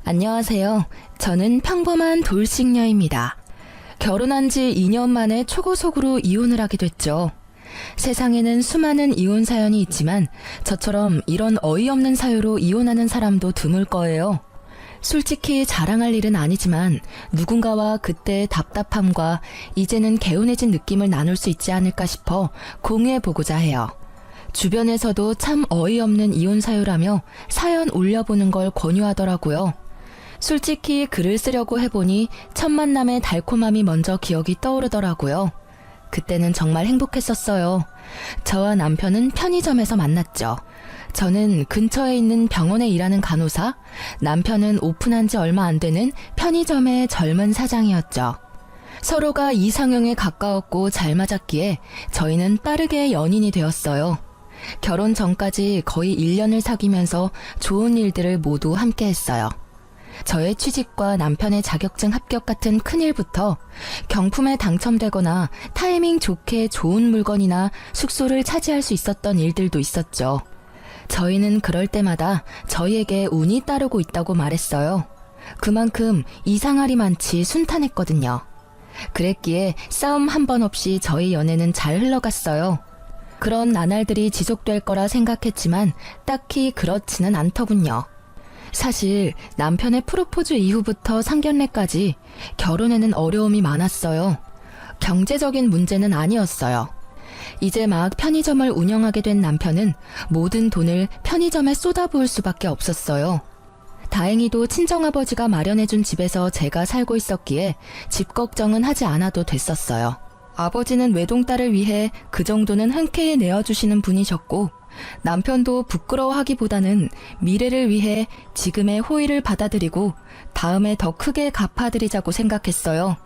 안녕하세요. 저는 평범한 돌싱녀입니다. 결혼한 지 2년 만에 초고속으로 이혼을 하게 됐죠. 세상에는 수많은 이혼 사연이 있지만 저처럼 이런 어이없는 사유로 이혼하는 사람도 드물 거예요. 솔직히 자랑할 일은 아니지만 누군가와 그때의 답답함과 이제는 개운해진 느낌을 나눌 수 있지 않을까 싶어 공유해보고자 해요. 주변에서도 참 어이없는 이혼 사유라며 사연 올려보는 걸 권유하더라고요. 솔직히 글을 쓰려고 해보니 첫 만남의 달콤함이 먼저 기억이 떠오르더라고요. 그때는 정말 행복했었어요. 저와 남편은 편의점에서 만났죠. 저는 근처에 있는 병원에 일하는 간호사, 남편은 오픈한 지 얼마 안 되는 편의점의 젊은 사장이었죠. 서로가 이상형에 가까웠고 잘 맞았기에 저희는 빠르게 연인이 되었어요. 결혼 전까지 거의 1년을 사귀면서 좋은 일들을 모두 함께 했어요. 저의 취직과 남편의 자격증 합격 같은 큰일부터 경품에 당첨되거나 타이밍 좋게 좋은 물건이나 숙소를 차지할 수 있었던 일들도 있었죠. 저희는 그럴 때마다 저희에게 운이 따르고 있다고 말했어요. 그만큼 이상할이 많지 순탄했거든요. 그랬기에 싸움 한 번 없이 저희 연애는 잘 흘러갔어요. 그런 나날들이 지속될 거라 생각했지만 딱히 그렇지는 않더군요. 사실 남편의 프로포즈 이후부터 상견례까지 결혼에는 어려움이 많았어요. 경제적인 문제는 아니었어요. 이제 막 편의점을 운영하게 된 남편은 모든 돈을 편의점에 쏟아부을 수밖에 없었어요. 다행히도 친정아버지가 마련해준 집에서 제가 살고 있었기에 집 걱정은 하지 않아도 됐었어요. 아버지는 외동딸을 위해 그 정도는 흔쾌히 내어주시는 분이셨고 남편도 부끄러워하기보다는 미래를 위해 지금의 호의를 받아들이고 다음에 더 크게 갚아드리자고 생각했어요.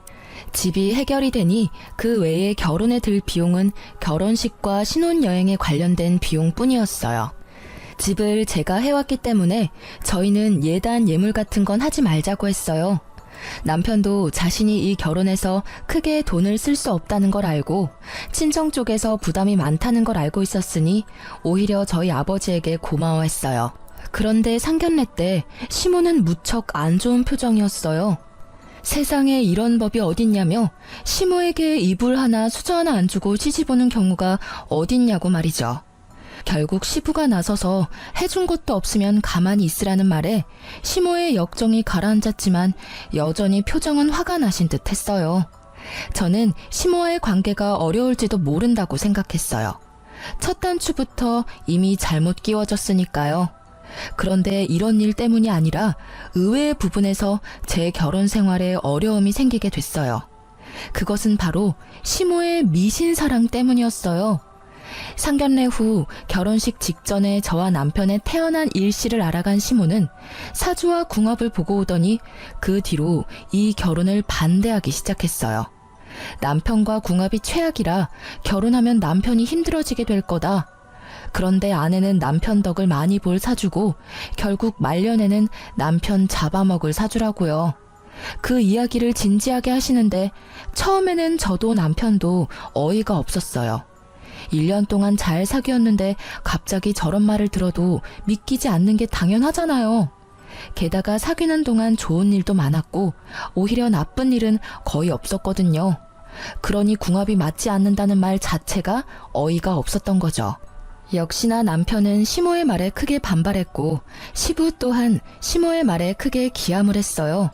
집이 해결이 되니 그 외에 결혼에 들 비용은 결혼식과 신혼여행에 관련된 비용뿐이었어요. 집을 제가 해왔기 때문에 저희는 예단 예물 같은 건 하지 말자고 했어요. 남편도 자신이 이 결혼에서 크게 돈을 쓸 수 없다는 걸 알고 친정 쪽에서 부담이 많다는 걸 알고 있었으니 오히려 저희 아버지에게 고마워했어요. 그런데 상견례 때 시모는 무척 안 좋은 표정이었어요. 세상에 이런 법이 어딨냐며 시모에게 이불 하나 수저 하나 안 주고 시집 오는 경우가 어딨냐고 말이죠. 결국 시부가 나서서 해준 것도 없으면 가만히 있으라는 말에 시모의 역정이 가라앉았지만 여전히 표정은 화가 나신 듯 했어요. 저는 시모와의 관계가 어려울지도 모른다고 생각했어요. 첫 단추부터 이미 잘못 끼워졌으니까요. 그런데 이런 일 때문이 아니라 의외의 부분에서 제 결혼 생활에 어려움이 생기게 됐어요. 그것은 바로 시모의 미신사랑 때문이었어요. 상견례 후 결혼식 직전에 저와 남편의 태어난 일시를 알아간 시모는 사주와 궁합을 보고 오더니 그 뒤로 이 결혼을 반대하기 시작했어요. 남편과 궁합이 최악이라 결혼하면 남편이 힘들어지게 될 거다. 그런데 아내는 남편 덕을 많이 볼 사주고 결국 말년에는 남편 잡아먹을 사주라고요. 그 이야기를 진지하게 하시는데 처음에는 저도 남편도 어이가 없었어요. 1년 동안 잘 사귀었는데 갑자기 저런 말을 들어도 믿기지 않는 게 당연하잖아요. 게다가 사귀는 동안 좋은 일도 많았고 오히려 나쁜 일은 거의 없었거든요. 그러니 궁합이 맞지 않는다는 말 자체가 어이가 없었던 거죠. 역시나 남편은 시모의 말에 크게 반발했고 시부 또한 시모의 말에 크게 기함을 했어요.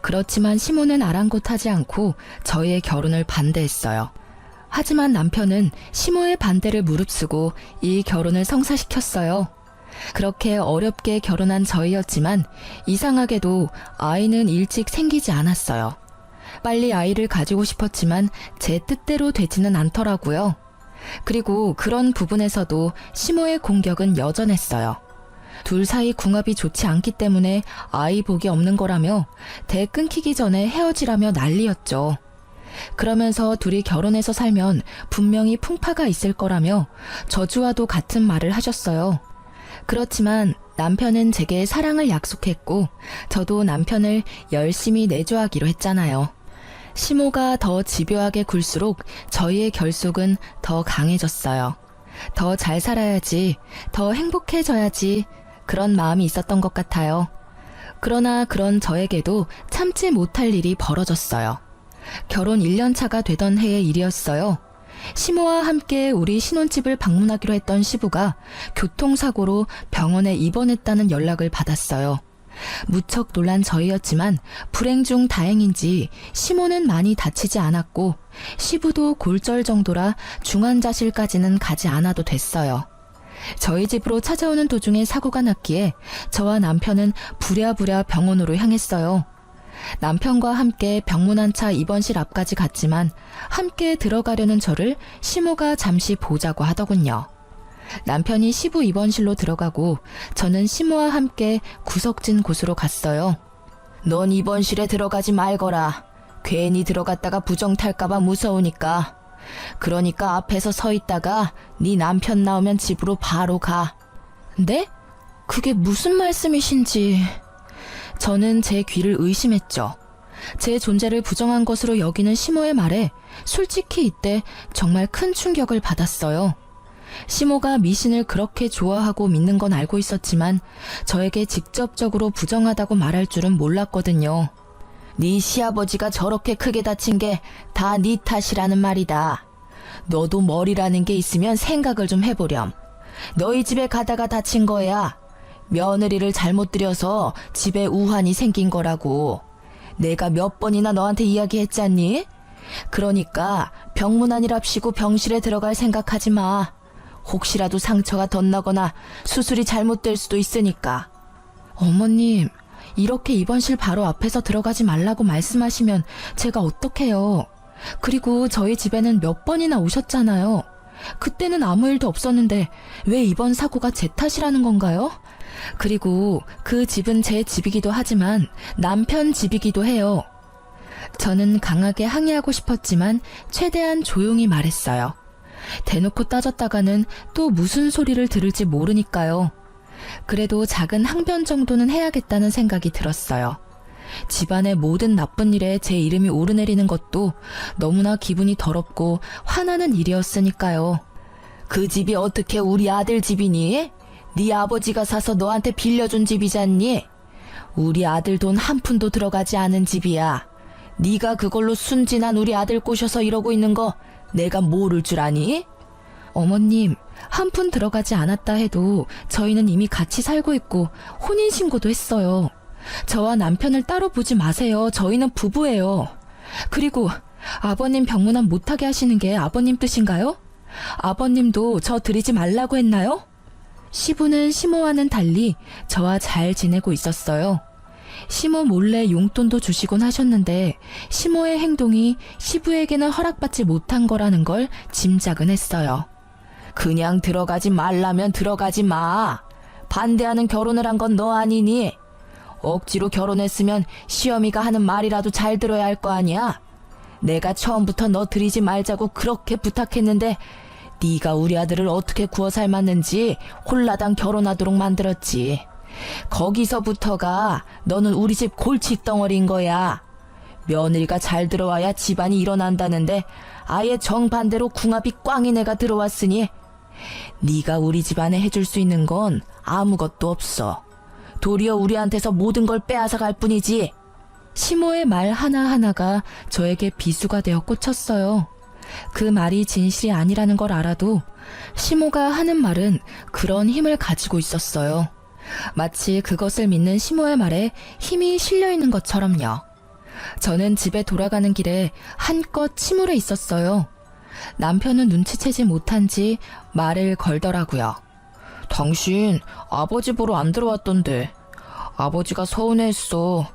그렇지만 시모는 아랑곳하지 않고 저희의 결혼을 반대했어요. 하지만 남편은 시모의 반대를 무릅쓰고 이 결혼을 성사시켰어요. 그렇게 어렵게 결혼한 저희였지만 이상하게도 아이는 일찍 생기지 않았어요. 빨리 아이를 가지고 싶었지만 제 뜻대로 되지는 않더라고요. 그리고 그런 부분에서도 시모의 공격은 여전했어요. 둘 사이 궁합이 좋지 않기 때문에 아이 복이 없는 거라며 대 끊기기 전에 헤어지라며 난리였죠. 그러면서 둘이 결혼해서 살면 분명히 풍파가 있을 거라며 저주와도 같은 말을 하셨어요. 그렇지만 남편은 제게 사랑을 약속했고 저도 남편을 열심히 내조하기로 했잖아요. 시모가 더 집요하게 굴수록 저희의 결속은 더 강해졌어요. 더 잘 살아야지, 더 행복해져야지 그런 마음이 있었던 것 같아요. 그러나 그런 저에게도 참지 못할 일이 벌어졌어요. 결혼 1년 차가 되던 해의 일이었어요. 시모와 함께 우리 신혼집을 방문하기로 했던 시부가 교통사고로 병원에 입원했다는 연락을 받았어요. 무척 놀란 저희였지만 불행 중 다행인지 시모는 많이 다치지 않았고 시부도 골절 정도라 중환자실까지는 가지 않아도 됐어요. 저희 집으로 찾아오는 도중에 사고가 났기에 저와 남편은 부랴부랴 병원으로 향했어요. 남편과 함께 병문안차 입원실 앞까지 갔지만 함께 들어가려는 저를 시모가 잠시 보자고 하더군요. 남편이 시부 입원실로 들어가고 저는 시모와 함께 구석진 곳으로 갔어요. 넌 입원실에 들어가지 말거라. 괜히 들어갔다가 부정 탈까봐 무서우니까. 그러니까 앞에서 서 있다가 네 남편 나오면 집으로 바로 가. 네? 그게 무슨 말씀이신지. 저는 제 귀를 의심했죠. 제 존재를 부정한 것으로 여기는 시모의 말에 솔직히 이때 정말 큰 충격을 받았어요. 시모가 미신을 그렇게 좋아하고 믿는 건 알고 있었지만 저에게 직접적으로 부정하다고 말할 줄은 몰랐거든요. 네 시아버지가 저렇게 크게 다친 게 다 네 탓이라는 말이다. 너도 머리라는 게 있으면 생각을 좀 해보렴. 너희 집에 가다가 다친 거야. 며느리를 잘못 들여서 집에 우환이 생긴 거라고. 내가 몇 번이나 너한테 이야기했잖니? 그러니까 병문안이랍시고 병실에 들어갈 생각하지 마. 혹시라도 상처가 덧나거나 수술이 잘못될 수도 있으니까. 어머님, 이렇게 입원실 바로 앞에서 들어가지 말라고 말씀하시면 제가 어떡해요. 그리고 저희 집에는 몇 번이나 오셨잖아요. 그때는 아무 일도 없었는데 왜 이번 사고가 제 탓이라는 건가요? 그리고 그 집은 제 집이기도 하지만 남편 집이기도 해요. 저는 강하게 항의하고 싶었지만 최대한 조용히 말했어요. 대놓고 따졌다가는 또 무슨 소리를 들을지 모르니까요. 그래도 작은 항변 정도는 해야겠다는 생각이 들었어요. 집안의 모든 나쁜 일에 제 이름이 오르내리는 것도 너무나 기분이 더럽고 화나는 일이었으니까요. 그 집이 어떻게 우리 아들 집이니? 네 아버지가 사서 너한테 빌려준 집이잖니? 우리 아들 돈 한 푼도 들어가지 않은 집이야. 네가 그걸로 순진한 우리 아들 꼬셔서 이러고 있는 거 내가 모를 줄 아니? 어머님, 한 푼 들어가지 않았다 해도 저희는 이미 같이 살고 있고 혼인신고도 했어요. 저와 남편을 따로 보지 마세요. 저희는 부부예요. 그리고 아버님 병문안 못하게 하시는 게 아버님 뜻인가요? 아버님도 저 드리지 말라고 했나요? 시부는 시모와는 달리 저와 잘 지내고 있었어요. 시모 몰래 용돈도 주시곤 하셨는데 시모의 행동이 시부에게는 허락받지 못한 거라는 걸 짐작은 했어요. 그냥 들어가지 말라면 들어가지 마. 반대하는 결혼을 한 건 너 아니니? 억지로 결혼했으면 시어미가 하는 말이라도 잘 들어야 할 거 아니야? 내가 처음부터 너 들이지 말자고 그렇게 부탁했는데 네가 우리 아들을 어떻게 구워 삶았는지 홀라당 결혼하도록 만들었지. 거기서부터가 너는 우리 집 골칫덩어리인 거야. 며느리가 잘 들어와야 집안이 일어난다는데 아예 정반대로 궁합이 꽝인 애가 들어왔으니 네가 우리 집안에 해줄 수 있는 건 아무것도 없어. 도리어 우리한테서 모든 걸 빼앗아 갈 뿐이지. 시모의 말 하나하나가 저에게 비수가 되어 꽂혔어요. 그 말이 진실이 아니라는 걸 알아도 시모가 하는 말은 그런 힘을 가지고 있었어요. 마치 그것을 믿는 시모의 말에 힘이 실려 있는 것처럼요. 저는 집에 돌아가는 길에 한껏 침울해 있었어요. 남편은 눈치채지 못한지 말을 걸더라고요. 당신 아버지 보러 안 들어왔던데. 아버지가 서운해했어.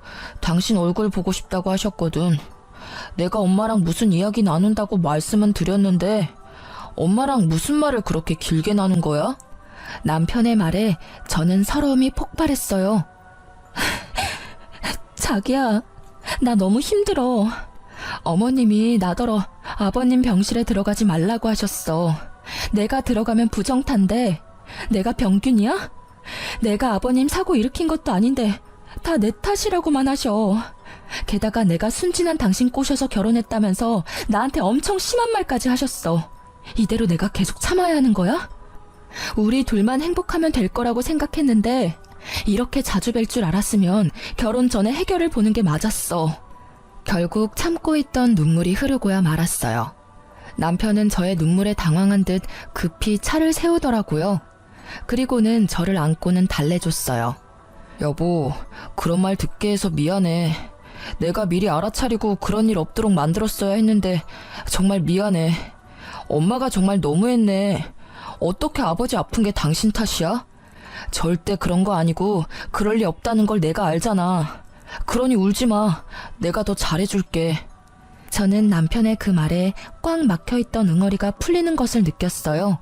당신 얼굴 보고 싶다고 하셨거든. 내가 엄마랑 무슨 이야기 나눈다고 말씀은 드렸는데 엄마랑 무슨 말을 그렇게 길게 나눈 거야? 남편의 말에 저는 서러움이 폭발했어요. 자기야, 나 너무 힘들어. 어머님이 나더러 아버님 병실에 들어가지 말라고 하셨어. 내가 들어가면 부정탄데 내가 병균이야? 내가 아버님 사고 일으킨 것도 아닌데 다 내 탓이라고만 하셔. 게다가 내가 순진한 당신 꼬셔서 결혼했다면서 나한테 엄청 심한 말까지 하셨어. 이대로 내가 계속 참아야 하는 거야? 우리 둘만 행복하면 될 거라고 생각했는데 이렇게 자주 뵐 줄 알았으면 결혼 전에 해결을 보는 게 맞았어. 결국 참고 있던 눈물이 흐르고야 말았어요. 남편은 저의 눈물에 당황한 듯 급히 차를 세우더라고요. 그리고는 저를 안고는 달래줬어요. 여보, 그런 말 듣게 해서 미안해. 내가 미리 알아차리고 그런 일 없도록 만들었어야 했는데 정말 미안해. 엄마가 정말 너무했네. 어떻게 아버지 아픈 게 당신 탓이야? 절대 그런 거 아니고 그럴 리 없다는 걸 내가 알잖아. 그러니 울지 마. 내가 더 잘해줄게. 저는 남편의 그 말에 꽉 막혀있던 응어리가 풀리는 것을 느꼈어요.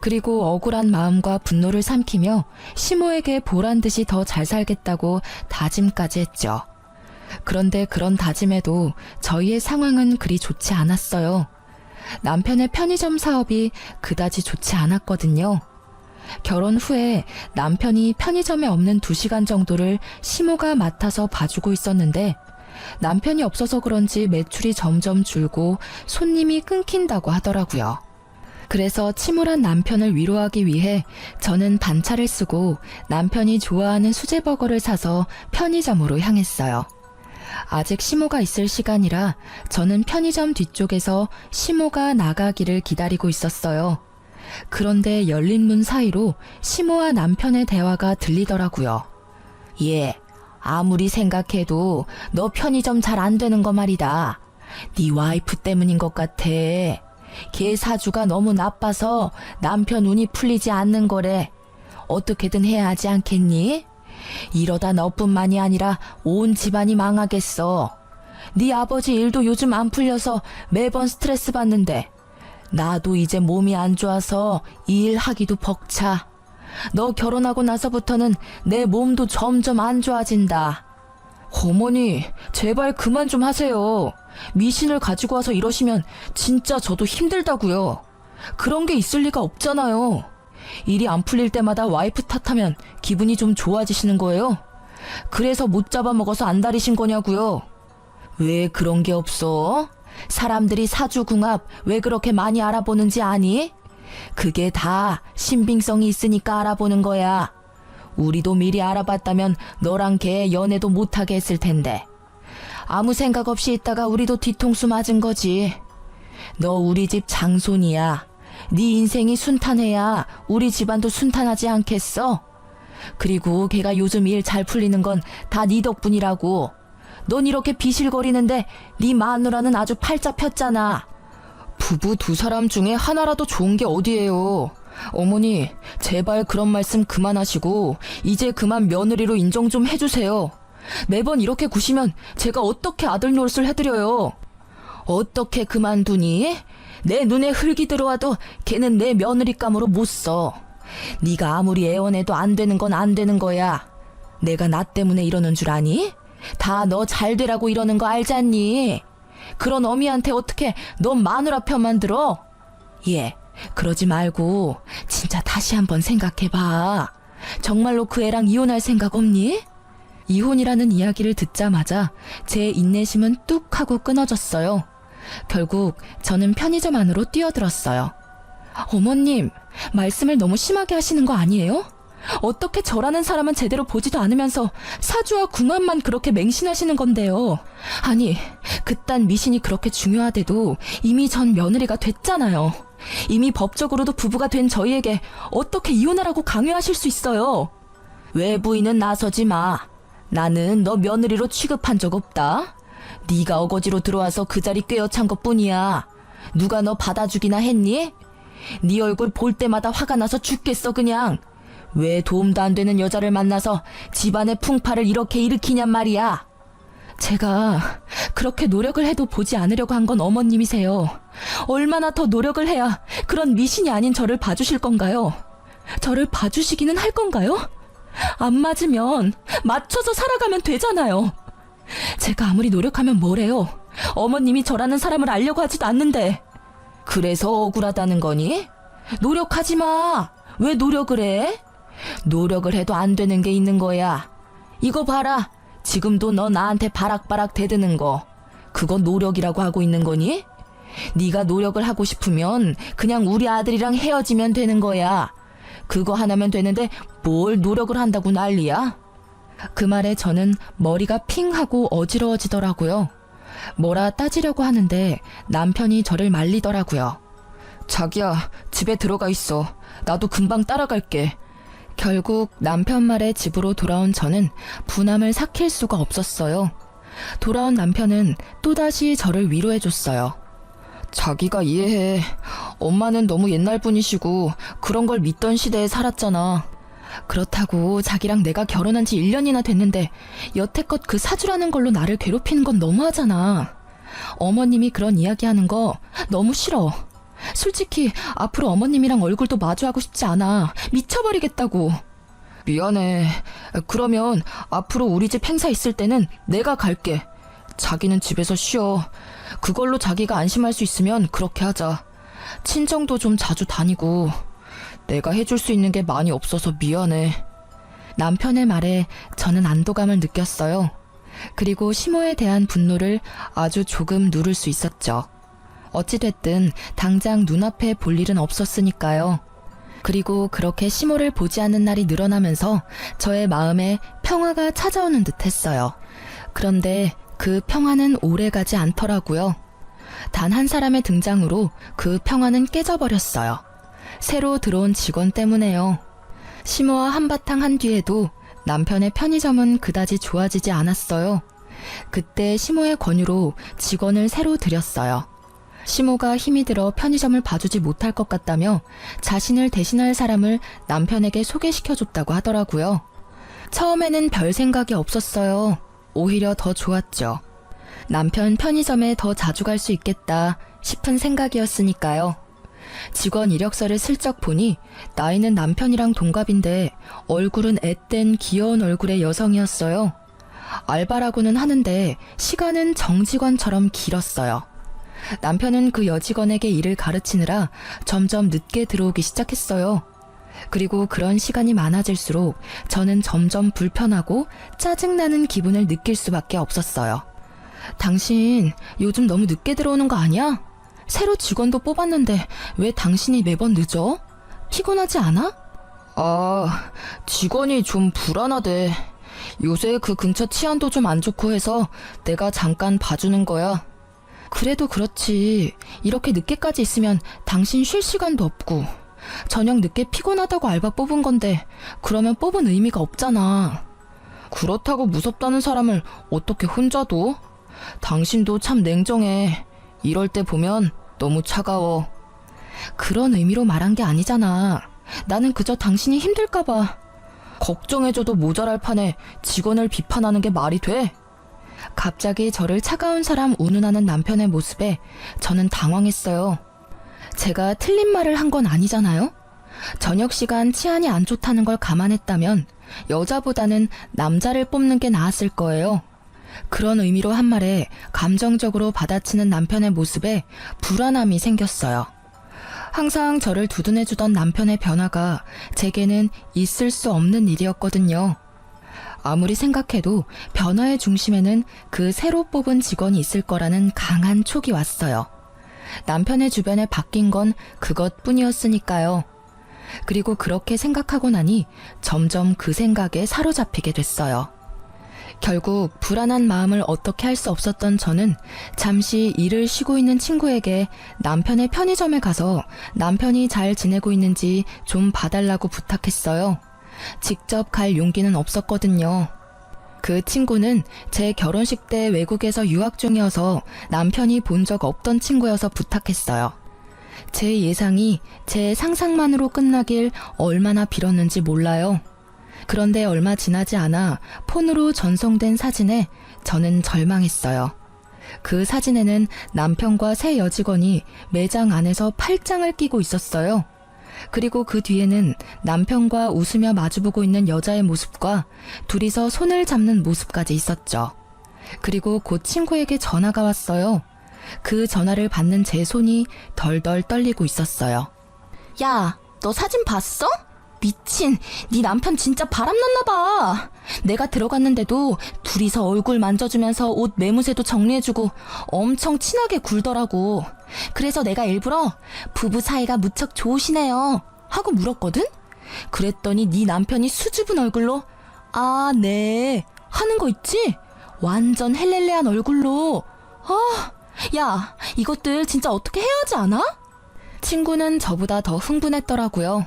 그리고 억울한 마음과 분노를 삼키며 시모에게 보란 듯이 더 잘 살겠다고 다짐까지 했죠. 그런데 그런 다짐에도 저희의 상황은 그리 좋지 않았어요. 남편의 편의점 사업이 그다지 좋지 않았거든요. 결혼 후에 남편이 편의점에 없는 2시간 정도를 시모가 맡아서 봐주고 있었는데 남편이 없어서 그런지 매출이 점점 줄고 손님이 끊긴다고 하더라고요. 그래서 침울한 남편을 위로하기 위해 저는 반차를 쓰고 남편이 좋아하는 수제버거를 사서 편의점으로 향했어요. 아직 시모가 있을 시간이라 저는 편의점 뒤쪽에서 시모가 나가기를 기다리고 있었어요. 그런데 열린 문 사이로 시모와 남편의 대화가 들리더라고요. 얘, 아무리 생각해도 너 편의점 잘 안 되는 거 말이다. 네 와이프 때문인 것 같아. 걔 사주가 너무 나빠서 남편 운이 풀리지 않는 거래. 어떻게든 해야 하지 않겠니? 이러다 너뿐만이 아니라 온 집안이 망하겠어. 네 아버지 일도 요즘 안 풀려서 매번 스트레스 받는데 나도 이제 몸이 안 좋아서 이 일 하기도 벅차. 너 결혼하고 나서부터는 내 몸도 점점 안 좋아진다. 어머니, 제발 그만 좀 하세요. 미신을 가지고 와서 이러시면 진짜 저도 힘들다고요. 그런 게 있을 리가 없잖아요. 일이 안 풀릴 때마다 와이프 탓하면 기분이 좀 좋아지시는 거예요? 그래서 못 잡아먹어서 안달이신 거냐고요? 왜 그런 게 없어? 사람들이 사주궁합 왜 그렇게 많이 알아보는지 아니? 그게 다 신빙성이 있으니까 알아보는 거야. 우리도 미리 알아봤다면 너랑 걔 연애도 못하게 했을 텐데. 아무 생각 없이 있다가 우리도 뒤통수 맞은 거지. 너 우리 집 장손이야. 네 인생이 순탄해야 우리 집안도 순탄하지 않겠어? 그리고 걔가 요즘 일 잘 풀리는 건 다 네 덕분이라고. 넌 이렇게 비실거리는데 네 마누라는 아주 팔자 폈잖아. 부부 두 사람 중에 하나라도 좋은 게 어디예요. 어머니, 제발 그런 말씀 그만하시고 이제 그만 며느리로 인정 좀 해주세요. 매번 이렇게 구시면 제가 어떻게 아들 노릇을 해드려요. 어떻게 그만두니? 내 눈에 흙이 들어와도 걔는 내 며느리감으로 못 써. 네가 아무리 애원해도 안 되는 건 안 되는 거야. 내가 나 때문에 이러는 줄 아니? 다 너 잘 되라고 이러는 거 알잖니? 그런 어미한테 어떻게 너 마누라 편만 들어? 예, 그러지 말고 진짜 다시 한번 생각해봐. 정말로 그 애랑 이혼할 생각 없니? 이혼이라는 이야기를 듣자마자 제 인내심은 뚝 하고 끊어졌어요. 결국 저는 편의점 안으로 뛰어들었어요. 어머님, 말씀을 너무 심하게 하시는 거 아니에요? 어떻게 저라는 사람은 제대로 보지도 않으면서 사주와 궁합만 그렇게 맹신하시는 건데요. 아니, 그딴 미신이 그렇게 중요하대도 이미 전 며느리가 됐잖아요. 이미 법적으로도 부부가 된 저희에게 어떻게 이혼하라고 강요하실 수 있어요? 외부인은 나서지 마. 나는 너 며느리로 취급한 적 없다. 네가 어거지로 들어와서 그 자리 꿰어찬 것뿐이야. 누가 너 받아주기나 했니? 네 얼굴 볼 때마다 화가 나서 죽겠어 그냥. 왜 도움도 안 되는 여자를 만나서 집안의 풍파를 이렇게 일으키냔 말이야. 제가 그렇게 노력을 해도 보지 않으려고 한 건 어머님이세요. 얼마나 더 노력을 해야 그런 미신이 아닌 저를 봐주실 건가요? 저를 봐주시기는 할 건가요? 안 맞으면 맞춰서 살아가면 되잖아요. 제가 아무리 노력하면 뭐래요? 어머님이 저라는 사람을 알려고 하지도 않는데. 그래서 억울하다는 거니? 노력하지 마. 왜 노력을 해? 노력을 해도 안 되는 게 있는 거야. 이거 봐라. 지금도 너 나한테 바락바락 대드는 거. 그거 노력이라고 하고 있는 거니? 네가 노력을 하고 싶으면 그냥 우리 아들이랑 헤어지면 되는 거야. 그거 하나면 되는데 뭘 노력을 한다고 난리야? 그 말에 저는 머리가 핑하고 어지러워지더라고요. 뭐라 따지려고 하는데 남편이 저를 말리더라고요. 자기야, 집에 들어가 있어. 나도 금방 따라갈게. 결국 남편 말에 집으로 돌아온 저는 분함을 삭힐 수가 없었어요. 돌아온 남편은 또다시 저를 위로해줬어요. 자기가 이해해. 엄마는 너무 옛날 분이시고 그런 걸 믿던 시대에 살았잖아. 그렇다고 자기랑 내가 결혼한 지 1년이나 됐는데 여태껏 그 사주라는 걸로 나를 괴롭히는 건 너무하잖아. 어머님이 그런 이야기하는 거 너무 싫어. 솔직히 앞으로 어머님이랑 얼굴도 마주하고 싶지 않아. 미쳐버리겠다고. 미안해. 그러면 앞으로 우리 집 행사 있을 때는 내가 갈게. 자기는 집에서 쉬어. 그걸로 자기가 안심할 수 있으면 그렇게 하자. 친정도 좀 자주 다니고. 내가 해줄 수 있는 게 많이 없어서 미안해. 남편의 말에 저는 안도감을 느꼈어요. 그리고 시모에 대한 분노를 아주 조금 누를 수 있었죠. 어찌됐든 당장 눈앞에 볼 일은 없었으니까요. 그리고 그렇게 시모를 보지 않는 날이 늘어나면서 저의 마음에 평화가 찾아오는 듯 했어요. 그런데 그 평화는 오래가지 않더라고요. 단 한 사람의 등장으로 그 평화는 깨져버렸어요. 새로 들어온 직원 때문에요. 시모와 한바탕 한 뒤에도 남편의 편의점은 그다지 좋아지지 않았어요. 그때 시모의 권유로 직원을 새로 들였어요. 시모가 힘이 들어 편의점을 봐주지 못할 것 같다며 자신을 대신할 사람을 남편에게 소개시켜줬다고 하더라고요. 처음에는 별 생각이 없었어요. 오히려 더 좋았죠. 남편 편의점에 더 자주 갈 수 있겠다 싶은 생각이었으니까요. 직원 이력서를 슬쩍 보니 나이는 남편이랑 동갑인데 얼굴은 앳된 귀여운 얼굴의 여성이었어요. 알바라고는 하는데 시간은 정직원처럼 길었어요. 남편은 그 여직원에게 일을 가르치느라 점점 늦게 들어오기 시작했어요. 그리고 그런 시간이 많아질수록 저는 점점 불편하고 짜증나는 기분을 느낄 수밖에 없었어요. 당신 요즘 너무 늦게 들어오는 거 아니야? 새로 직원도 뽑았는데 왜 당신이 매번 늦어? 피곤하지 않아? 아, 직원이 좀 불안하대. 요새 그 근처 치안도 좀 안 좋고 해서 내가 잠깐 봐주는 거야. 그래도 그렇지. 이렇게 늦게까지 있으면 당신 쉴 시간도 없고. 저녁 늦게 피곤하다고 알바 뽑은 건데 그러면 뽑은 의미가 없잖아. 그렇다고 무섭다는 사람을 어떻게 혼자 둬? 당신도 참 냉정해. 이럴 때 보면 너무 차가워. 그런 의미로 말한 게 아니잖아. 나는 그저 당신이 힘들까봐. 걱정해줘도 모자랄 판에 직원을 비판하는 게 말이 돼? 갑자기 저를 차가운 사람 운운하는 남편의 모습에 저는 당황했어요. 제가 틀린 말을 한 건 아니잖아요? 저녁 시간 치안이 안 좋다는 걸 감안했다면 여자보다는 남자를 뽑는 게 나았을 거예요. 그런 의미로 한 말에 감정적으로 받아치는 남편의 모습에 불안함이 생겼어요. 항상 저를 두둔해주던 남편의 변화가 제게는 있을 수 없는 일이었거든요. 아무리 생각해도 변화의 중심에는 그 새로 뽑은 직원이 있을 거라는 강한 촉이 왔어요. 남편의 주변에 바뀐 건 그것뿐이었으니까요. 그리고 그렇게 생각하고 나니 점점 그 생각에 사로잡히게 됐어요. 결국 불안한 마음을 어떻게 할 수 없었던 저는 잠시 일을 쉬고 있는 친구에게 남편의 편의점에 가서 남편이 잘 지내고 있는지 좀 봐달라고 부탁했어요. 직접 갈 용기는 없었거든요. 그 친구는 제 결혼식 때 외국에서 유학 중이어서 남편이 본 적 없던 친구여서 부탁했어요. 제 예상이 제 상상만으로 끝나길 얼마나 빌었는지 몰라요. 그런데 얼마 지나지 않아 폰으로 전송된 사진에 저는 절망했어요. 그 사진에는 남편과 새 여직원이 매장 안에서 팔짱을 끼고 있었어요. 그리고 그 뒤에는 남편과 웃으며 마주보고 있는 여자의 모습과 둘이서 손을 잡는 모습까지 있었죠. 그리고 곧 친구에게 전화가 왔어요. 그 전화를 받는 제 손이 덜덜 떨리고 있었어요. 야, 너 사진 봤어? 미친, 네 남편 진짜 바람났나 봐. 내가 들어갔는데도 둘이서 얼굴 만져주면서 옷 매무새도 정리해주고 엄청 친하게 굴더라고. 그래서 내가 일부러 부부 사이가 무척 좋으시네요 하고 물었거든? 그랬더니 네 남편이 수줍은 얼굴로 아, 네 하는 거 있지? 완전 헬렐레한 얼굴로. 아, 야, 이것들 진짜 어떻게 해야 하지 않아? 친구는 저보다 더 흥분했더라고요.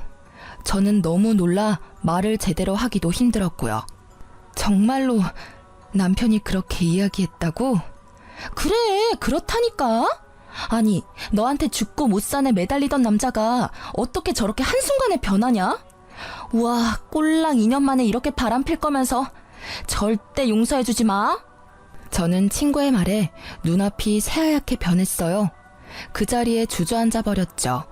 저는 너무 놀라 말을 제대로 하기도 힘들었고요. 정말로 남편이 그렇게 이야기했다고? 그래, 그렇다니까. 아니, 너한테 죽고 못 산에 매달리던 남자가 어떻게 저렇게 한순간에 변하냐? 우와, 꼴랑 2년 만에 이렇게 바람필 거면서 절대 용서해주지 마. 저는 친구의 말에 눈앞이 새하얗게 변했어요. 그 자리에 주저앉아 버렸죠.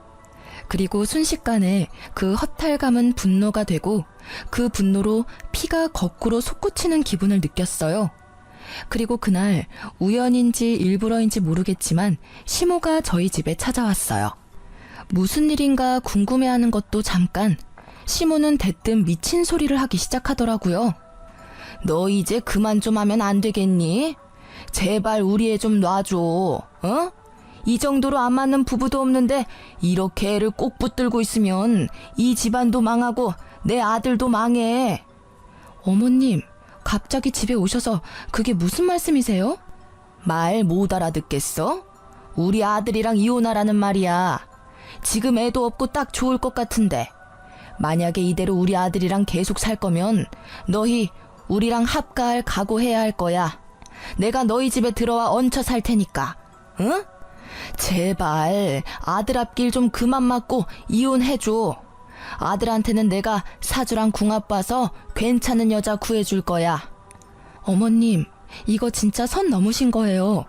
그리고 순식간에 그 허탈감은 분노가 되고 그 분노로 피가 거꾸로 솟구치는 기분을 느꼈어요. 그리고 그날 우연인지 일부러인지 모르겠지만 시모가 저희 집에 찾아왔어요. 무슨 일인가 궁금해하는 것도 잠깐, 시모는 대뜸 미친 소리를 하기 시작하더라고요. 너 이제 그만 좀 하면 안 되겠니? 제발 우리 애 좀 놔줘. 어? 이 정도로 안 맞는 부부도 없는데 이렇게 애를 꼭 붙들고 있으면 이 집안도 망하고 내 아들도 망해. 어머님, 갑자기 집에 오셔서 그게 무슨 말씀이세요? 말 못 알아듣겠어? 우리 아들이랑 이혼하라는 말이야. 지금 애도 없고 딱 좋을 것 같은데 만약에 이대로 우리 아들이랑 계속 살 거면 너희 우리랑 합가할 각오해야 할 거야. 내가 너희 집에 들어와 얹혀 살 테니까. 응? 제발 아들 앞길 좀 그만 맞고 이혼해줘. 아들한테는 내가 사주랑 궁합 봐서 괜찮은 여자 구해줄 거야. 어머님, 이거 진짜 선 넘으신 거예요.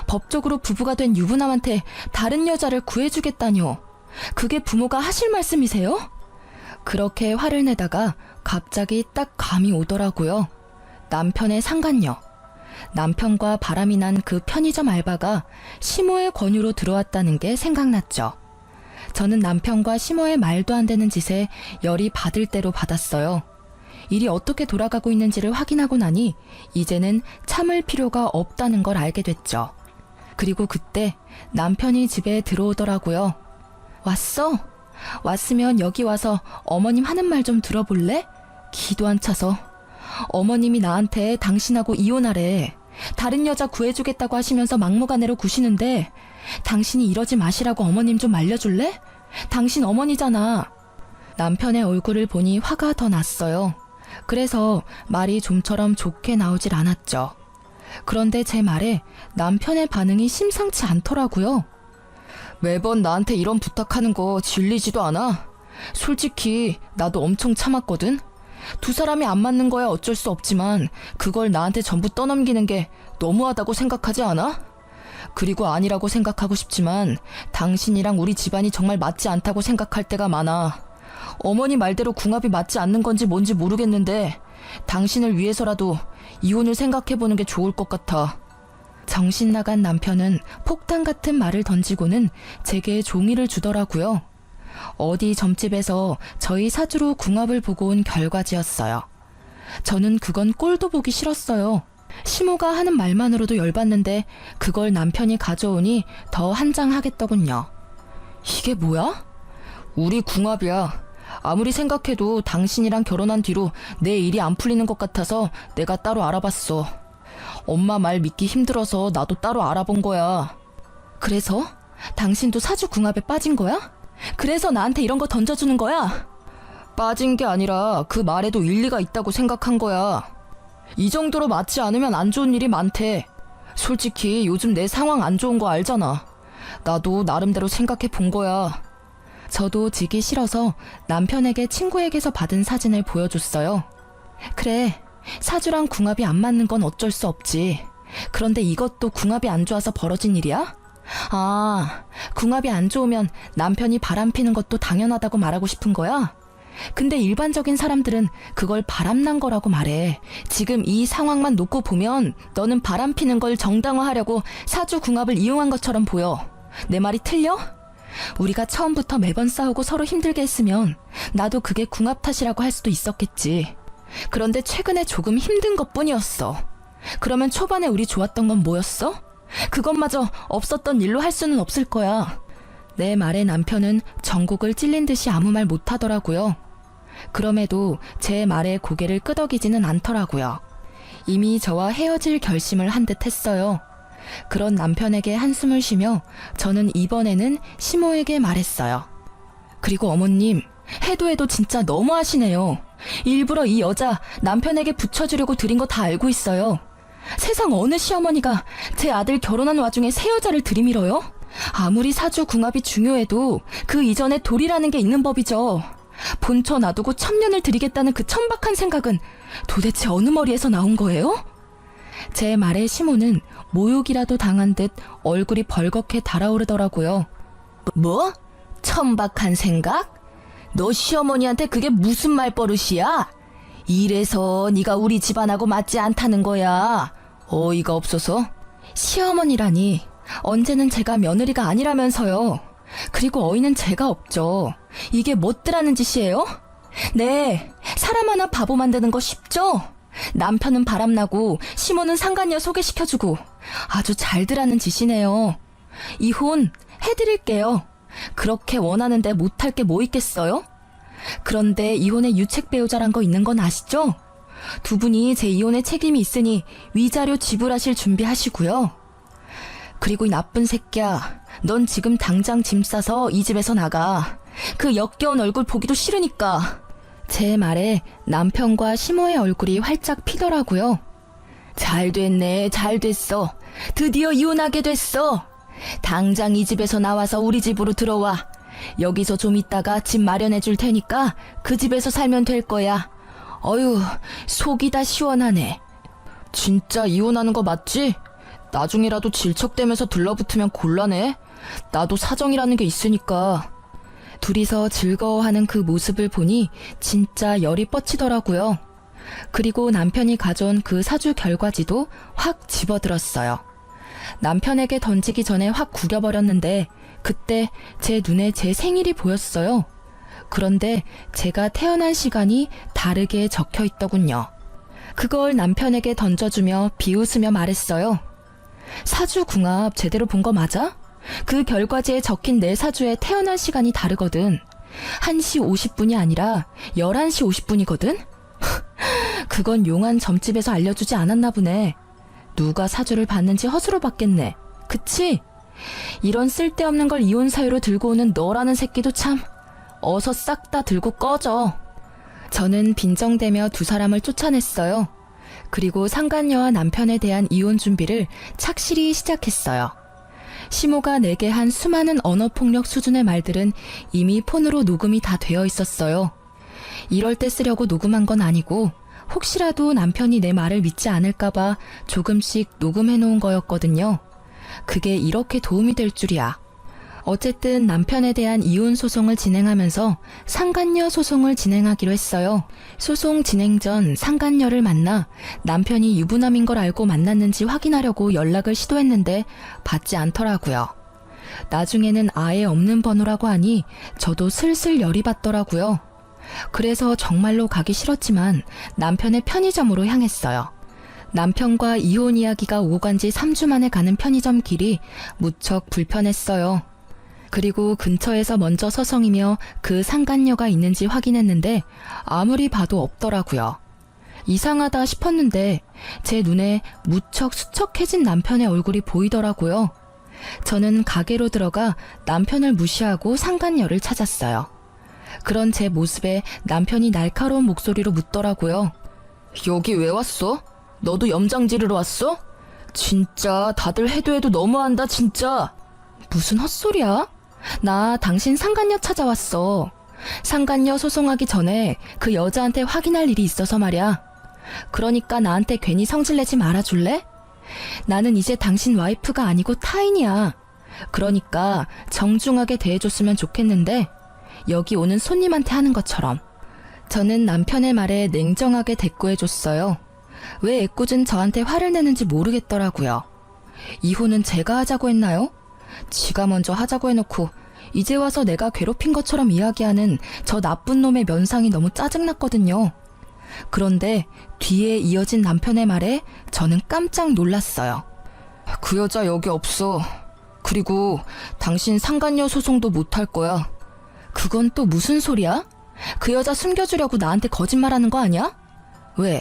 법적으로 부부가 된 유부남한테 다른 여자를 구해주겠다뇨. 그게 부모가 하실 말씀이세요? 그렇게 화를 내다가 갑자기 딱 감이 오더라고요. 남편의 상간녀. 남편과 바람이 난 그 편의점 알바가 시모의 권유로 들어왔다는 게 생각났죠. 저는 남편과 시모의 말도 안 되는 짓에 열이 받을 대로 받았어요. 일이 어떻게 돌아가고 있는지를 확인하고 나니 이제는 참을 필요가 없다는 걸 알게 됐죠. 그리고 그때 남편이 집에 들어오더라고요. 왔어? 왔으면 여기 와서 어머님 하는 말 좀 들어볼래? 기도 안 차서. 어머님이 나한테 당신하고 이혼하래. 다른 여자 구해주겠다고 하시면서 막무가내로 구시는데 당신이 이러지 마시라고 어머님 좀 말려줄래? 당신 어머니잖아. 남편의 얼굴을 보니 화가 더 났어요. 그래서 말이 좀처럼 좋게 나오질 않았죠. 그런데 제 말에 남편의 반응이 심상치 않더라고요. 매번 나한테 이런 부탁하는 거 질리지도 않아? 솔직히 나도 엄청 참았거든? 두 사람이 안 맞는 거야 어쩔 수 없지만 그걸 나한테 전부 떠넘기는 게 너무하다고 생각하지 않아? 그리고 아니라고 생각하고 싶지만 당신이랑 우리 집안이 정말 맞지 않다고 생각할 때가 많아. 어머니 말대로 궁합이 맞지 않는 건지 뭔지 모르겠는데 당신을 위해서라도 이혼을 생각해보는 게 좋을 것 같아. 정신 나간 남편은 폭탄 같은 말을 던지고는 제게 종이를 주더라고요. 어디 점집에서 저희 사주로 궁합을 보고 온 결과지였어요. 저는 그건 꼴도 보기 싫었어요. 시모가 하는 말만으로도 열받는데 그걸 남편이 가져오니 더 한장하겠더군요. 이게 뭐야? 우리 궁합이야. 아무리 생각해도 당신이랑 결혼한 뒤로 내 일이 안 풀리는 것 같아서 내가 따로 알아봤어. 엄마 말 믿기 힘들어서 나도 따로 알아본 거야. 그래서? 당신도 사주 궁합에 빠진 거야? 그래서 나한테 이런 거 던져주는 거야? 빠진 게 아니라 그 말에도 일리가 있다고 생각한 거야. 이 정도로 맞지 않으면 안 좋은 일이 많대. 솔직히 요즘 내 상황 안 좋은 거 알잖아. 나도 나름대로 생각해 본 거야. 저도 지기 싫어서 남편에게 친구에게서 받은 사진을 보여줬어요. 그래, 사주랑 궁합이 안 맞는 건 어쩔 수 없지. 그런데 이것도 궁합이 안 좋아서 벌어진 일이야? 아, 궁합이 안 좋으면 남편이 바람피는 것도 당연하다고 말하고 싶은 거야? 근데 일반적인 사람들은 그걸 바람난 거라고 말해. 지금 이 상황만 놓고 보면 너는 바람피는 걸 정당화하려고 사주 궁합을 이용한 것처럼 보여. 내 말이 틀려? 우리가 처음부터 매번 싸우고 서로 힘들게 했으면 나도 그게 궁합 탓이라고 할 수도 있었겠지. 그런데 최근에 조금 힘든 것뿐이었어. 그러면 초반에 우리 좋았던 건 뭐였어? 그것마저 없었던 일로 할 수는 없을 거야. 내 말에 남편은 전곡을 찔린 듯이 아무 말 못하더라고요. 그럼에도 제 말에 고개를 끄덕이지는 않더라고요. 이미 저와 헤어질 결심을 한 듯 했어요. 그런 남편에게 한숨을 쉬며 저는 이번에는 시모에게 말했어요. 그리고 어머님, 해도 진짜 너무하시네요. 일부러 이 여자 남편에게 붙여주려고 드린 거 다 알고 있어요. 세상 어느 시어머니가 제 아들 결혼한 와중에 새 여자를 들이밀어요? 아무리 사주 궁합이 중요해도 그 이전에 돌이라는 게 있는 법이죠. 본처 놔두고 천년을 드리겠다는 그 천박한 생각은 도대체 어느 머리에서 나온 거예요? 제 말에 시모는 모욕이라도 당한 듯 얼굴이 벌겋게 달아오르더라고요. 뭐? 천박한 생각? 너 시어머니한테 그게 무슨 말버릇이야? 이래서 네가 우리 집안하고 맞지 않다는 거야. 어이가 없어서. 시어머니라니, 언제는 제가 며느리가 아니라면서요. 그리고 어이는 제가 없죠. 이게 못들하는 짓이에요? 네, 사람 하나 바보 만드는 거 쉽죠? 남편은 바람나고 시모는 상간녀 소개시켜주고 아주 잘들하는 짓이네요. 이혼 해드릴게요. 그렇게 원하는데 못할 게 뭐 있겠어요? 그런데 이혼에 유책 배우자란 거 있는 건 아시죠? 두 분이 제 이혼에 책임이 있으니 위자료 지불하실 준비하시고요. 그리고 이 나쁜 새끼야, 넌 지금 당장 짐 싸서 이 집에서 나가. 그 역겨운 얼굴 보기도 싫으니까. 제 말에 남편과 시모의 얼굴이 활짝 피더라고요. 잘 됐네, 잘 됐어. 드디어 이혼하게 됐어. 당장 이 집에서 나와서 우리 집으로 들어와. 여기서 좀 있다가 집 마련해 줄 테니까 그 집에서 살면 될 거야. 어휴, 속이 다 시원하네. 진짜 이혼하는 거 맞지? 나중이라도 질척대면서 들러붙으면 곤란해. 나도 사정이라는 게 있으니까. 둘이서 즐거워하는 그 모습을 보니 진짜 열이 뻗치더라고요. 그리고 남편이 가져온 그 사주 결과지도 확 집어들었어요. 남편에게 던지기 전에 확 구겨버렸는데 그때 제 눈에 제 생일이 보였어요. 그런데 제가 태어난 시간이 다르게 적혀 있더군요. 그걸 남편에게 던져주며 비웃으며 말했어요. 사주 궁합 제대로 본 거 맞아? 그 결과지에 적힌 내 사주에 태어난 시간이 다르거든. 1시 50분이 아니라 11시 50분이거든? 그건 용한 점집에서 알려주지 않았나 보네. 누가 사주를 봤는지 허수로 봤겠네. 그치? 이런 쓸데없는 걸 이혼 사유로 들고 오는 너라는 새끼도 참. 어서 싹 다 들고 꺼져. 저는 빈정대며 두 사람을 쫓아냈어요. 그리고 상간녀와 남편에 대한 이혼 준비를 착실히 시작했어요. 시모가 내게 한 수많은 언어폭력 수준의 말들은 이미 폰으로 녹음이 다 되어 있었어요. 이럴 때 쓰려고 녹음한 건 아니고 혹시라도 남편이 내 말을 믿지 않을까봐 조금씩 녹음해 놓은 거였거든요. 그게 이렇게 도움이 될 줄이야. 어쨌든 남편에 대한 이혼 소송을 진행하면서 상간녀 소송을 진행하기로 했어요. 소송 진행 전 상간녀를 만나 남편이 유부남인 걸 알고 만났는지 확인하려고 연락을 시도했는데 받지 않더라고요. 나중에는 아예 없는 번호라고 하니 저도 슬슬 열이 받더라고요. 그래서 정말로 가기 싫었지만 남편의 편의점으로 향했어요. 남편과 이혼 이야기가 오고 간 지 3주 만에 가는 편의점 길이 무척 불편했어요. 그리고 근처에서 먼저 서성이며 그 상간녀가 있는지 확인했는데 아무리 봐도 없더라고요. 이상하다 싶었는데 제 눈에 무척 수척해진 남편의 얼굴이 보이더라고요. 저는 가게로 들어가 남편을 무시하고 상간녀를 찾았어요. 그런 제 모습에 남편이 날카로운 목소리로 묻더라고요. 여기 왜 왔어? 너도 염장 지르러 왔어? 진짜 다들 해도 너무한다 진짜. 무슨 헛소리야? 나 당신 상간녀 찾아왔어. 상간녀 소송하기 전에 그 여자한테 확인할 일이 있어서 말이야. 그러니까 나한테 괜히 성질내지 말아줄래? 나는 이제 당신 와이프가 아니고 타인이야. 그러니까 정중하게 대해줬으면 좋겠는데 여기 오는 손님한테 하는 것처럼. 저는 남편의 말에 냉정하게 대꾸해줬어요. 왜 애꿎은 저한테 화를 내는지 모르겠더라고요. 이혼은 제가 하자고 했나요? 지가 먼저 하자고 해놓고 이제 와서 내가 괴롭힌 것처럼 이야기하는 저 나쁜 놈의 면상이 너무 짜증났거든요. 그런데 뒤에 이어진 남편의 말에 저는 깜짝 놀랐어요. 그 여자 여기 없어. 그리고 당신 상간녀 소송도 못할 거야. 그건 또 무슨 소리야? 그 여자 숨겨주려고 나한테 거짓말하는 거 아니야? 왜?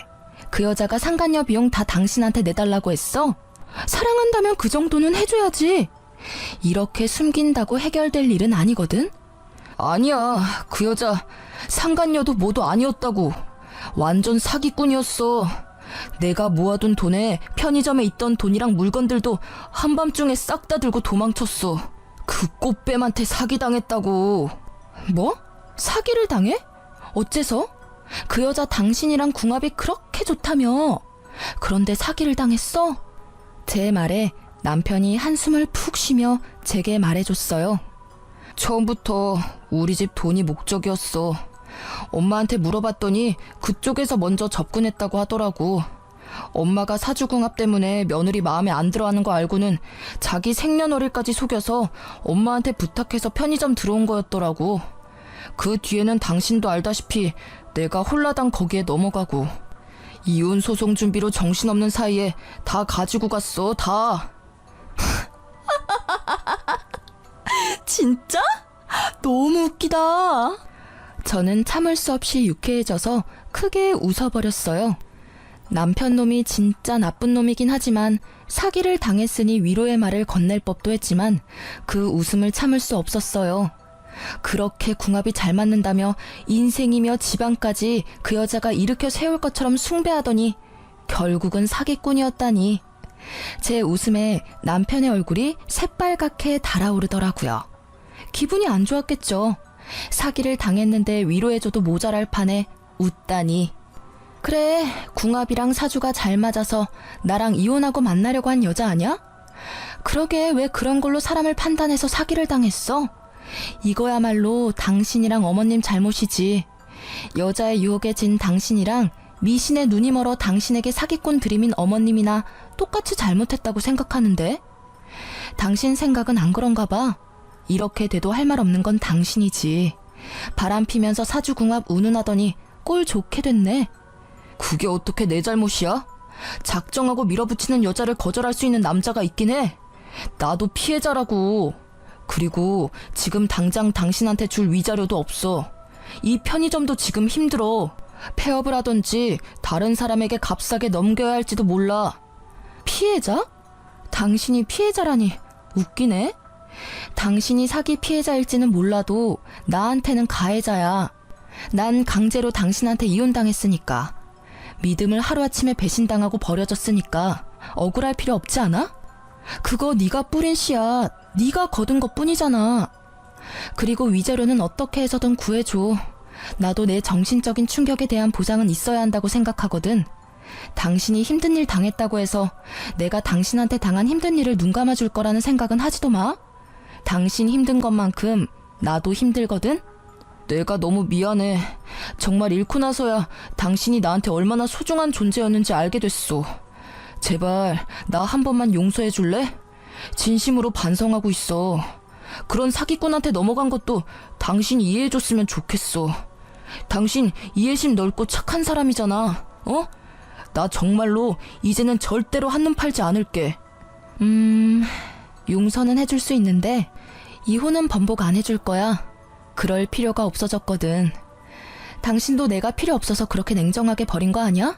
그 여자가 상간녀 비용 다 당신한테 내달라고 했어? 사랑한다면 그 정도는 해줘야지. 이렇게 숨긴다고 해결될 일은 아니거든? 아니야, 그 여자 상간녀도 뭐도 아니었다고. 완전 사기꾼이었어. 내가 모아둔 돈에 편의점에 있던 돈이랑 물건들도 한밤중에 싹 다 들고 도망쳤어. 그 꽃뱀한테 사기당했다고. 뭐? 사기를 당해? 어째서? 그 여자 당신이랑 궁합이 그렇게 좋다며. 그런데 사기를 당했어? 제 말에 남편이 한숨을 푹 쉬며 제게 말해줬어요. 처음부터 우리 집 돈이 목적이었어. 엄마한테 물어봤더니 그쪽에서 먼저 접근했다고 하더라고. 엄마가 사주궁합 때문에 며느리 마음에 안 들어하는 거 알고는 자기 생년월일까지 속여서 엄마한테 부탁해서 편의점 들어온 거였더라고. 그 뒤에는 당신도 알다시피 내가 홀라당 거기에 넘어가고 이혼 소송 준비로 정신없는 사이에 다 가지고 갔어, 다. 진짜? 너무 웃기다. 저는 참을 수 없이 유쾌해져서 크게 웃어버렸어요. 남편 놈이 진짜 나쁜 놈이긴 하지만 사기를 당했으니 위로의 말을 건넬 법도 했지만 그 웃음을 참을 수 없었어요. 그렇게 궁합이 잘 맞는다며 인생이며 집안까지 그 여자가 일으켜 세울 것처럼 숭배하더니 결국은 사기꾼이었다니. 제 웃음에 남편의 얼굴이 새빨갛게 달아오르더라고요. 기분이 안 좋았겠죠. 사기를 당했는데 위로해줘도 모자랄 판에 웃다니. 그래, 궁합이랑 사주가 잘 맞아서 나랑 이혼하고 만나려고 한 여자 아냐? 그러게 왜 그런 걸로 사람을 판단해서 사기를 당했어? 이거야말로 당신이랑 어머님 잘못이지. 여자의 유혹에 진 당신이랑 미신의 눈이 멀어 당신에게 사기꾼 들이민 어머님이나 똑같이 잘못했다고 생각하는데? 당신 생각은 안 그런가 봐. 이렇게 돼도 할 말 없는 건 당신이지. 바람 피면서 사주궁합 운운하더니 꼴 좋게 됐네. 그게 어떻게 내 잘못이야? 작정하고 밀어붙이는 여자를 거절할 수 있는 남자가 있긴 해. 나도 피해자라고. 그리고 지금 당장 당신한테 줄 위자료도 없어. 이 편의점도 지금 힘들어. 폐업을 하던지 다른 사람에게 값싸게 넘겨야 할지도 몰라. 피해자? 당신이 피해자라니 웃기네. 당신이 사기 피해자일지는 몰라도 나한테는 가해자야. 난 강제로 당신한테 이혼당했으니까. 믿음을 하루아침에 배신당하고 버려졌으니까 억울할 필요 없지 않아? 그거 네가 뿌린 씨앗, 네가 거둔 것뿐이잖아. 그리고 위자료는 어떻게 해서든 구해줘. 나도 내 정신적인 충격에 대한 보상은 있어야 한다고 생각하거든. 당신이 힘든 일 당했다고 해서 내가 당신한테 당한 힘든 일을 눈 감아줄 거라는 생각은 하지도 마. 당신 힘든 것만큼 나도 힘들거든. 내가 너무 미안해. 정말 잃고 나서야 당신이 나한테 얼마나 소중한 존재였는지 알게 됐어. 제발 나 한 번만 용서해 줄래? 진심으로 반성하고 있어. 그런 사기꾼한테 넘어간 것도 당신이 이해해줬으면 좋겠어. 당신 이해심 넓고 착한 사람이잖아. 어? 나 정말로 이제는 절대로 한눈 팔지 않을게. 용서는 해줄 수 있는데 이혼은 번복 안 해줄 거야. 그럴 필요가 없어졌거든. 당신도 내가 필요 없어서 그렇게 냉정하게 버린 거 아니야?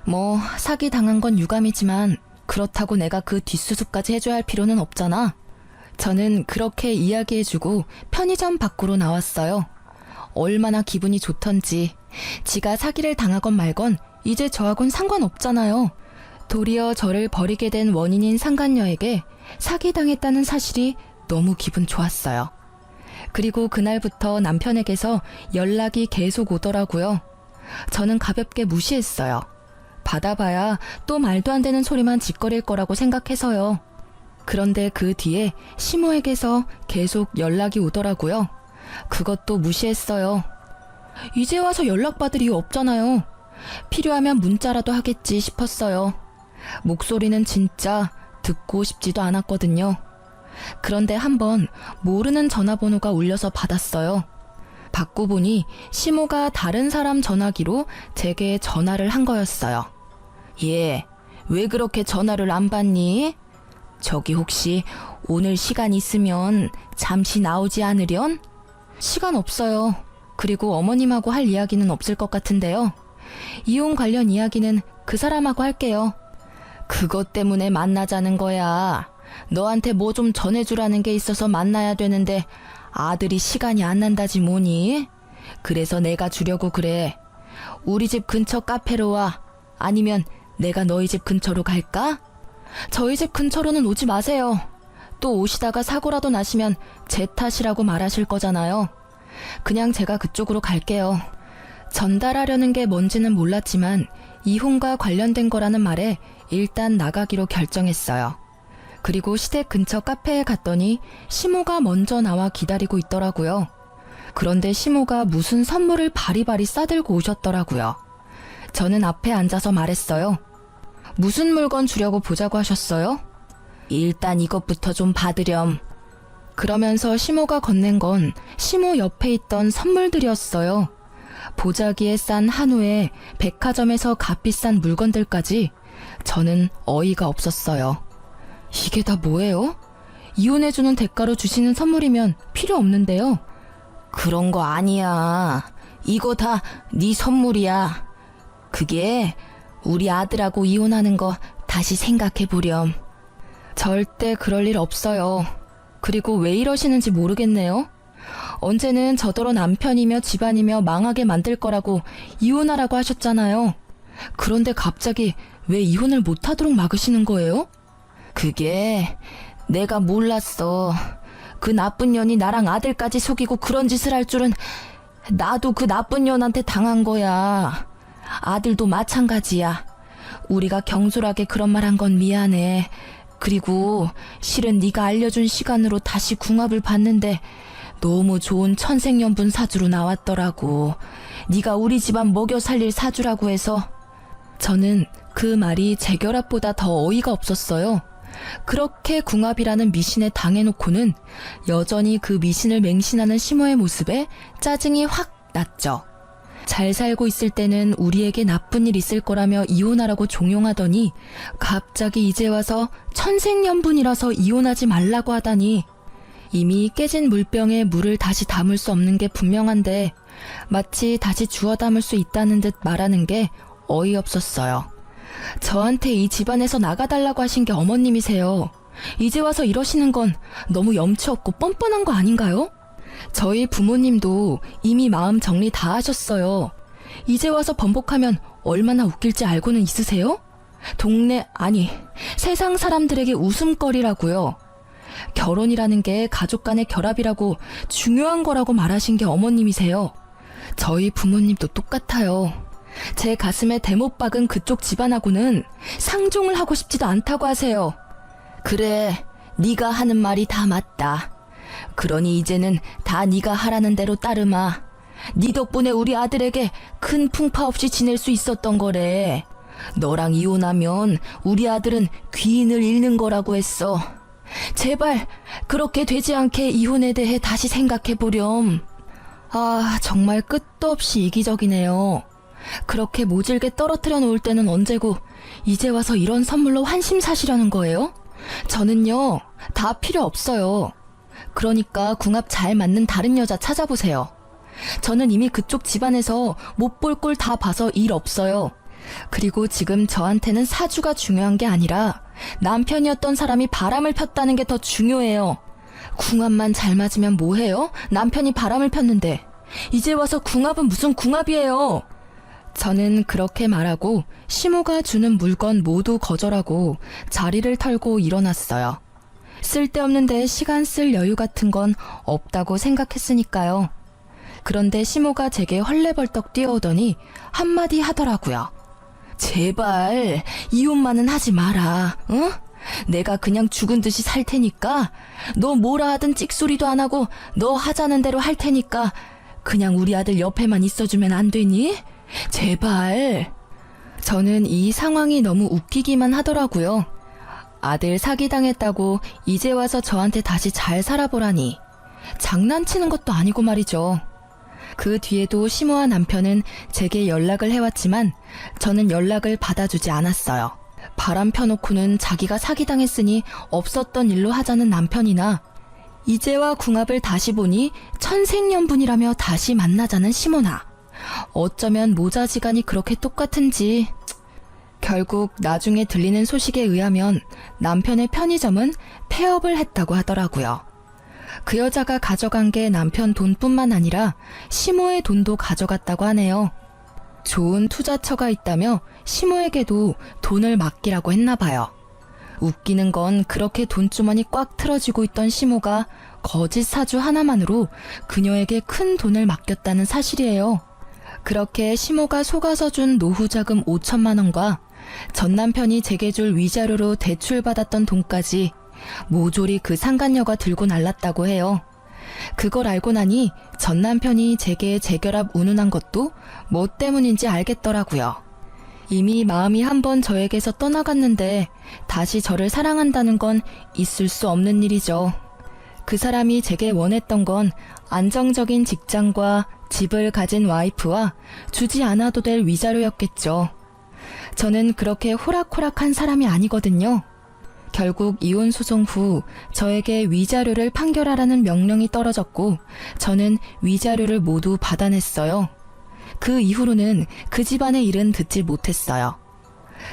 뭐 사기 당한 건 유감이지만 그렇다고 내가 그 뒷수습까지 해줘야 할 필요는 없잖아. 저는 그렇게 이야기해주고 편의점 밖으로 나왔어요. 얼마나 기분이 좋던지. 지가 사기를 당하건 말건 이제 저하고는 상관없잖아요. 도리어 저를 버리게 된 원인인 상간녀에게 사기당했다는 사실이 너무 기분 좋았어요. 그리고 그날부터 남편에게서 연락이 계속 오더라고요. 저는 가볍게 무시했어요. 받아봐야 또 말도 안 되는 소리만 짓거릴 거라고 생각해서요. 그런데 그 뒤에 시모에게서 계속 연락이 오더라고요. 그것도 무시했어요. 이제 와서 연락받을 이유 없잖아요. 필요하면 문자라도 하겠지 싶었어요. 목소리는 진짜 듣고 싶지도 않았거든요. 그런데 한번 모르는 전화번호가 울려서 받았어요. 받고 보니 시모가 다른 사람 전화기로 제게 전화를 한 거였어요. 얘, 왜 그렇게 전화를 안 받니? 저기 혹시 오늘 시간 있으면 잠시 나오지 않으련? 시간 없어요. 그리고 어머님하고 할 이야기는 없을 것 같은데요. 이혼 관련 이야기는 그 사람하고 할게요. 그것 때문에 만나자는 거야. 너한테 뭐 좀 전해주라는 게 있어서 만나야 되는데 아들이 시간이 안 난다지 뭐니? 그래서 내가 주려고 그래. 우리 집 근처 카페로 와. 아니면 내가 너희 집 근처로 갈까? 저희 집 근처로는 오지 마세요. 또 오시다가 사고라도 나시면 제 탓이라고 말하실 거잖아요. 그냥 제가 그쪽으로 갈게요. 전달하려는 게 뭔지는 몰랐지만 이혼과 관련된 거라는 말에 일단 나가기로 결정했어요. 그리고 시댁 근처 카페에 갔더니 시모가 먼저 나와 기다리고 있더라고요. 그런데 시모가 무슨 선물을 바리바리 싸들고 오셨더라고요. 저는 앞에 앉아서 말했어요. 무슨 물건 주려고 보자고 하셨어요? 일단 이것부터 좀 받으렴. 그러면서 시모가 건넨 건 시모 옆에 있던 선물들이었어요. 보자기에 싼 한우에 백화점에서 값비싼 물건들까지. 저는 어이가 없었어요. 이게 다 뭐예요? 이혼해주는 대가로 주시는 선물이면 필요 없는데요. 그런 거 아니야. 이거 다 네 선물이야. 그게 우리 아들하고 이혼하는 거 다시 생각해보렴. 절대 그럴 일 없어요. 그리고 왜 이러시는지 모르겠네요. 언제는 저더러 남편이며 집안이며 망하게 만들 거라고 이혼하라고 하셨잖아요. 그런데 갑자기 왜 이혼을 못하도록 막으시는 거예요? 그게 내가 몰랐어. 그 나쁜 년이 나랑 아들까지 속이고 그런 짓을 할 줄은. 나도 그 나쁜 년한테 당한 거야. 아들도 마찬가지야. 우리가 경솔하게 그런 말 한 건 미안해. 그리고 실은 네가 알려준 시간으로 다시 궁합을 봤는데 너무 좋은 천생연분 사주로 나왔더라고. 네가 우리 집안 먹여 살릴 사주라고 해서. 저는 그 말이 재결합보다 더 어이가 없었어요. 그렇게 궁합이라는 미신에 당해놓고는 여전히 그 미신을 맹신하는 시모의 모습에 짜증이 확 났죠. 잘 살고 있을 때는 우리에게 나쁜 일 있을 거라며 이혼하라고 종용하더니 갑자기 이제 와서 천생연분이라서 이혼하지 말라고 하다니. 이미 깨진 물병에 물을 다시 담을 수 없는 게 분명한데 마치 다시 주워 담을 수 있다는 듯 말하는 게 어이없었어요. 저한테 이 집안에서 나가달라고 하신 게 어머님이세요. 이제 와서 이러시는 건 너무 염치 없고 뻔뻔한 거 아닌가요? 저희 부모님도 이미 마음 정리 다 하셨어요. 이제 와서 번복하면 얼마나 웃길지 알고는 있으세요? 아니, 세상 사람들에게 웃음거리라고요. 결혼이라는 게 가족 간의 결합이라고 중요한 거라고 말하신 게 어머님이세요. 저희 부모님도 똑같아요. 제 가슴에 대못 박은 그쪽 집안하고는 상종을 하고 싶지도 않다고 하세요. 그래, 네가 하는 말이 다 맞다. 그러니 이제는 다 네가 하라는 대로 따르마. 네 덕분에 우리 아들에게 큰 풍파 없이 지낼 수 있었던 거래. 너랑 이혼하면 우리 아들은 귀인을 잃는 거라고 했어. 제발 그렇게 되지 않게 이혼에 대해 다시 생각해보렴. 아, 정말 끝도 없이 이기적이네요. 그렇게 모질게 떨어뜨려 놓을 때는 언제고 이제 와서 이런 선물로 환심 사시려는 거예요? 저는요, 다 필요 없어요. 그러니까 궁합 잘 맞는 다른 여자 찾아보세요. 저는 이미 그쪽 집안에서 못 볼 꼴 다 봐서 일 없어요. 그리고 지금 저한테는 사주가 중요한 게 아니라 남편이었던 사람이 바람을 폈다는 게 더 중요해요. 궁합만 잘 맞으면 뭐해요? 남편이 바람을 폈는데. 이제 와서 궁합은 무슨 궁합이에요? 저는 그렇게 말하고 시모가 주는 물건 모두 거절하고 자리를 털고 일어났어요. 쓸데없는데 시간 쓸 여유 같은 건 없다고 생각했으니까요. 그런데 시모가 제게 헐레벌떡 뛰어오더니 한마디 하더라고요. 제발 이혼만은 하지 마라. 응? 내가 그냥 죽은 듯이 살 테니까 너 뭐라 하든 찍소리도 안 하고 너 하자는 대로 할 테니까 그냥 우리 아들 옆에만 있어주면 안 되니? 제발. 저는 이 상황이 너무 웃기기만 하더라고요. 아들 사기당했다고 이제 와서 저한테 다시 잘 살아보라니. 장난치는 것도 아니고 말이죠. 그 뒤에도 시모와 남편은 제게 연락을 해왔지만 저는 연락을 받아주지 않았어요. 바람 펴놓고는 자기가 사기당했으니 없었던 일로 하자는 남편이나 이제와 궁합을 다시 보니 천생연분이라며 다시 만나자는 시모나. 어쩌면 모자지간이 그렇게 똑같은지. 결국 나중에 들리는 소식에 의하면 남편의 편의점은 폐업을 했다고 하더라고요. 그 여자가 가져간 게 남편 돈뿐만 아니라 시모의 돈도 가져갔다고 하네요. 좋은 투자처가 있다며 시모에게도 돈을 맡기라고 했나 봐요. 웃기는 건 그렇게 돈주머니 꽉 틀어지고 있던 시모가 거짓 사주 하나만으로 그녀에게 큰 돈을 맡겼다는 사실이에요. 그렇게 시모가 속아서 준 노후자금 5천만 원과 전 남편이 제게 줄 위자료로 대출받았던 돈까지 모조리 그 상간녀가 들고 날랐다고 해요. 그걸 알고 나니 전 남편이 제게 재결합 운운한 것도 뭐 때문인지 알겠더라고요. 이미 마음이 한번 저에게서 떠나갔는데 다시 저를 사랑한다는 건 있을 수 없는 일이죠. 그 사람이 제게 원했던 건 안정적인 직장과 집을 가진 와이프와 주지 않아도 될 위자료였겠죠. 저는 그렇게 호락호락한 사람이 아니거든요. 결국 이혼 소송 후 저에게 위자료를 판결하라는 명령이 떨어졌고 저는 위자료를 모두 받아냈어요. 그 이후로는 그 집안의 일은 듣지 못했어요.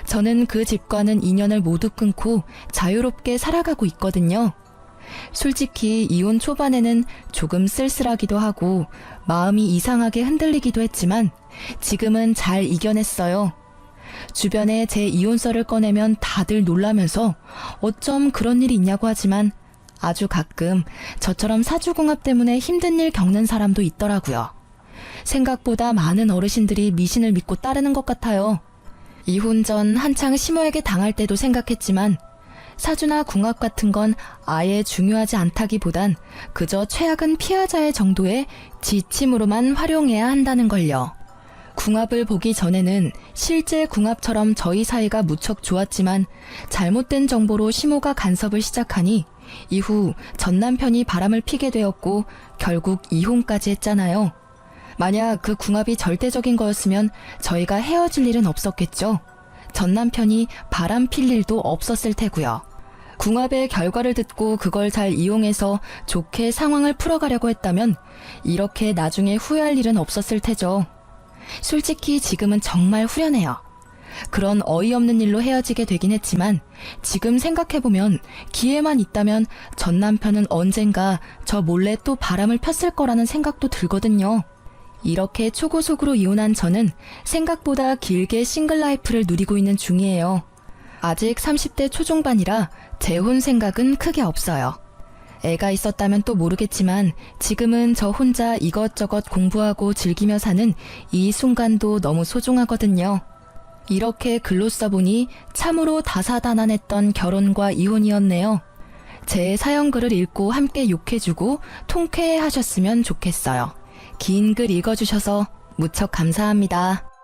저는 그 집과는 인연을 모두 끊고 자유롭게 살아가고 있거든요. 솔직히 이혼 초반에는 조금 쓸쓸하기도 하고 마음이 이상하게 흔들리기도 했지만 지금은 잘 이겨냈어요. 주변에 제 이혼설을 꺼내면 다들 놀라면서 어쩜 그런 일이 있냐고 하지만 아주 가끔 저처럼 사주궁합 때문에 힘든 일 겪는 사람도 있더라고요. 생각보다 많은 어르신들이 미신을 믿고 따르는 것 같아요. 이혼 전 한창 시모에게 당할 때도 생각했지만 사주나 궁합 같은 건 아예 중요하지 않다기보단 그저 최악은 피하자의 정도의 지침으로만 활용해야 한다는 걸요. 궁합을 보기 전에는 실제 궁합처럼 저희 사이가 무척 좋았지만 잘못된 정보로 시모가 간섭을 시작하니 이후 전 남편이 바람을 피게 되었고 결국 이혼까지 했잖아요. 만약 그 궁합이 절대적인 거였으면 저희가 헤어질 일은 없었겠죠. 전 남편이 바람 필 일도 없었을 테고요. 궁합의 결과를 듣고 그걸 잘 이용해서 좋게 상황을 풀어가려고 했다면 이렇게 나중에 후회할 일은 없었을 테죠. 솔직히 지금은 정말 후련해요. 그런 어이없는 일로 헤어지게 되긴 했지만 지금 생각해보면 기회만 있다면 전 남편은 언젠가 저 몰래 또 바람을 폈을 거라는 생각도 들거든요. 이렇게 초고속으로 이혼한 저는 생각보다 길게 싱글 라이프를 누리고 있는 중이에요. 아직 30대 초중반이라 재혼 생각은 크게 없어요. 애가 있었다면 또 모르겠지만 지금은 저 혼자 이것저것 공부하고 즐기며 사는 이 순간도 너무 소중하거든요. 이렇게 글로 써보니 참으로 다사다난했던 결혼과 이혼이었네요. 제 사연글을 읽고 함께 욕해주고 통쾌해 하셨으면 좋겠어요. 긴 글 읽어주셔서 무척 감사합니다.